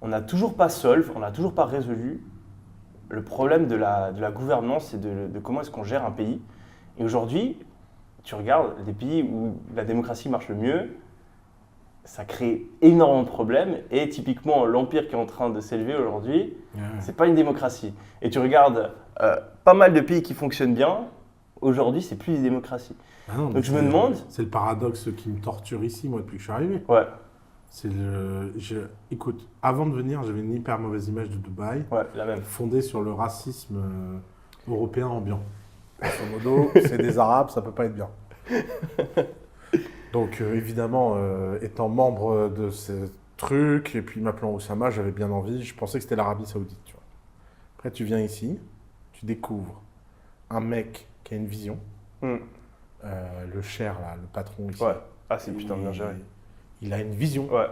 on n'a toujours pas on n'a toujours pas résolu le problème de la gouvernance et de comment est-ce qu'on gère un pays. Et aujourd'hui, tu regardes les pays où la démocratie marche le mieux, ça crée énormément de problèmes. Et typiquement, l'empire qui est en train de s'élever aujourd'hui, c'est pas une démocratie. Et tu regardes pas mal de pays qui fonctionnent bien, aujourd'hui, c'est plus une démocratie. Ah non, Donc je me demande. C'est le paradoxe qui me torture ici, moi, depuis que je suis arrivé. Ouais, Écoute, avant de venir, j'avais une hyper mauvaise image de Dubaï, ouais, la même. fondée sur le racisme européen ambiant. Grosso modo, c'est des Arabes, ça peut pas être bien. Donc évidemment, étant membre de ce truc, et puis m'appelant Oussama, j'avais bien envie, je pensais que c'était l'Arabie Saoudite. Tu vois. Après, tu viens ici, tu découvres un mec qui a une vision, le cher, là, le patron ici. Ouais. Ah, c'est putain bien géré. Il a une vision, Ouais.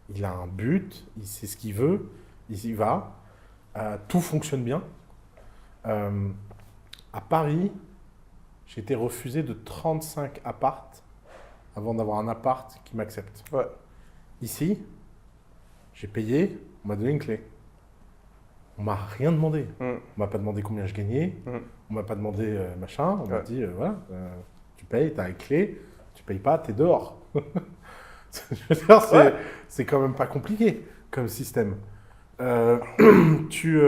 il a un but, il sait ce qu'il veut, il y va, tout fonctionne bien. À Paris, j'ai été refusé de 35 appartes avant d'avoir un appart qui m'accepte. Ouais. Ici, j'ai payé, on m'a donné une clé. On m'a rien demandé. On m'a pas demandé combien je gagnais, on m'a pas demandé machin, on m'a dit voilà, tu payes, tu as la clé, tu payes pas, tu es dehors. Je veux dire, c'est quand même pas compliqué comme système. Tu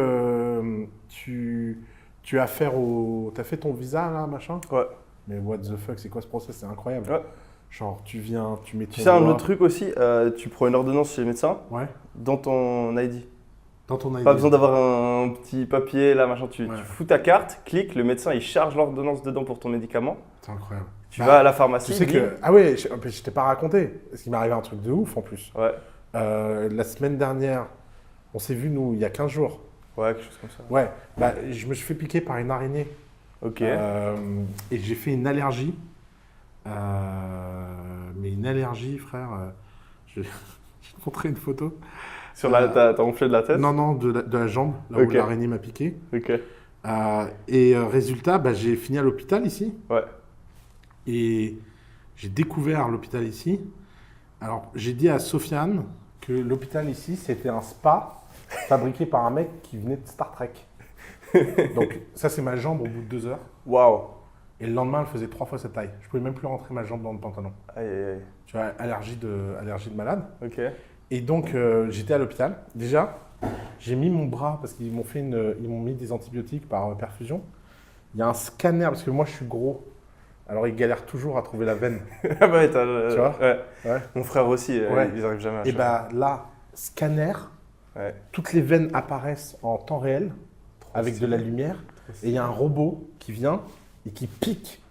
as affaire au... T'as fait ton visa là, machin? Ouais. Mais what the fuck, c'est quoi ce process? C'est incroyable. Ouais. Genre, tu viens, tu mets ton Tu sais, un doigt- autre truc aussi, tu prends une ordonnance chez le médecin Ouais. dans ton ID. Dans ton ID. Pas besoin d'avoir un petit papier là, machin. Tu Ouais. fous ta carte, clique, le médecin il charge l'ordonnance dedans pour ton médicament. C'est incroyable. Tu vas à la pharmacie. Tu sais que... Ah ouais, je t'ai pas raconté. Parce qu'il m'est arrivé un truc de ouf en plus. Ouais. La semaine dernière, on s'est vu nous il y a 15 jours. Ouais, quelque chose comme ça. Ouais. Bah, je me suis fait piquer par une araignée. Ok. Et j'ai fait une allergie. Mais une allergie, frère. Je vais te montrer une photo. Sur la, t'as enflé de la tête? Non, non, de la jambe, là Ok. où l'araignée m'a piqué. Ok. Résultat, bah, j'ai fini à l'hôpital ici. Ouais. Et j'ai découvert l'hôpital ici. Alors, j'ai dit à Sofiane que l'hôpital ici, c'était un spa fabriqué par un mec qui venait de Star Trek. Donc, ça, c'est ma jambe au bout de 2 heures. Waouh. Et le lendemain, elle faisait 3 fois sa taille. Je pouvais même plus rentrer ma jambe dans le pantalon. Aïe, aïe, aïe. Tu vois, allergie de malade. Ok. Et donc, j'étais à l'hôpital. Déjà, j'ai mis mon bras parce qu'ils m'ont mis des antibiotiques par perfusion. Il y a un scanner parce que moi, je suis gros. Alors, ils galèrent toujours à trouver la veine. Ah bah, Tu vois? Ouais. Ouais. Mon frère aussi, Ouais. ils arrivent jamais à Et bah là, scanner, Ouais. toutes les veines apparaissent en temps réel avec de stylé. la lumière. Et il y a un robot qui vient et qui pique.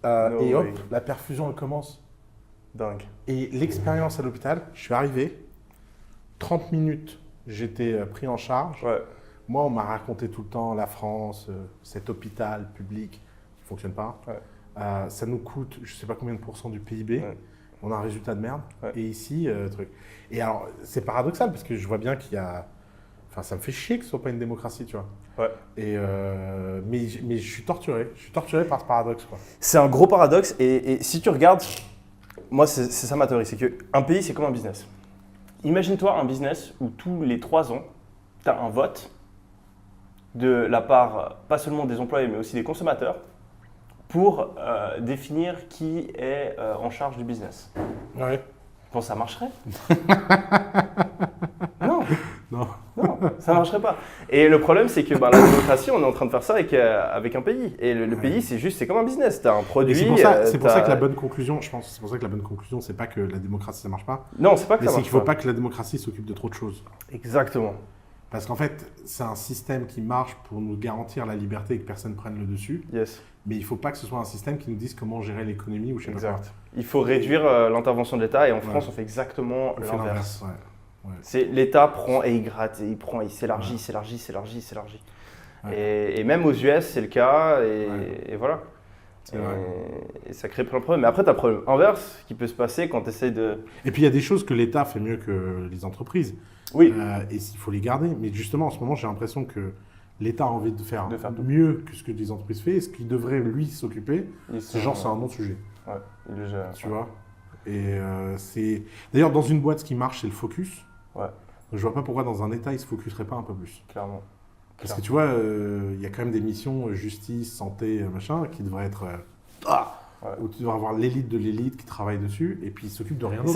No et hop, way. la perfusion, elle commence. Dingue. Et l'expérience à l'hôpital, je suis arrivé, 30 minutes, j'étais pris en charge. Ouais. Moi, on m'a raconté tout le temps la France, cet hôpital public qui ne fonctionne pas. Ouais. Ça nous coûte, je ne sais pas combien de pourcents du PIB. Ouais. On a un résultat de merde. Ouais. Et ici, truc. Et alors, c'est paradoxal parce que je vois bien qu'il y a. Enfin, ça me fait chier que ce soit pas une démocratie, tu vois. Ouais. Et mais je suis torturé. Je suis torturé par ce paradoxe, quoi. C'est un gros paradoxe et si tu regardes, moi c'est ça ma théorie, c'est qu'un pays c'est comme un business. Imagine-toi un business où tous les 3 ans, tu as un vote de la part pas seulement des employés mais aussi des consommateurs pour définir qui est en charge du business. Ouais. Tu penses que ça marcherait? Non. Non. Non, ça ne marcherait pas. Et le problème, c'est que la démocratie, on est en train de faire ça avec un pays. Et le pays, c'est comme un business. Tu as un Et produit. c'est pour ça que la bonne conclusion, je pense, c'est pour ça que la bonne conclusion, c'est pas que la démocratie ça marche pas, Non, c'est pas que mais ça c'est marche qu'il faut pas. pas que la démocratie s'occupe de trop de choses. Exactement. Parce qu'en fait, c'est un système qui marche pour nous garantir la liberté et que personne prenne le dessus. Yes. Mais il ne faut pas que ce soit un système qui nous dise comment gérer l'économie ou je sais pas quoi. Exact. Il faut réduire l'intervention de l'État et en France, on fait exactement On fait l'inverse. l'inverse. Ouais. C'est l'État prend et il gratte, et il s'élargit, il s'élargit, s'élargit, s'élargit. Et même aux US, c'est le cas, et voilà. C'est vrai. Et ça crée plein de problèmes. Mais après, tu as le problème inverse qui peut se passer quand tu essaies de. Et puis il y a des choses que l'État fait mieux que les entreprises. Oui. Et il faut les garder. Mais justement, en ce moment, j'ai l'impression que l'État a envie de faire tout. mieux que ce que les entreprises font. Et ce qu'il devrait, lui, s'occuper, c'est genre, c'est un bon sujet. Ouais, il le gère. Tu vois. Et c'est. D'ailleurs, dans une boîte, ce qui marche, c'est le focus. Ouais. Je vois pas pourquoi dans un État, ils se focuseraient pas un peu plus. Clairement. Parce que tu vois, il y a quand même des missions justice, santé, machin, qui devraient être... Ouais. où tu devrais avoir l'élite de l'élite qui travaille dessus, et puis ils s'occupent de rien d'autre.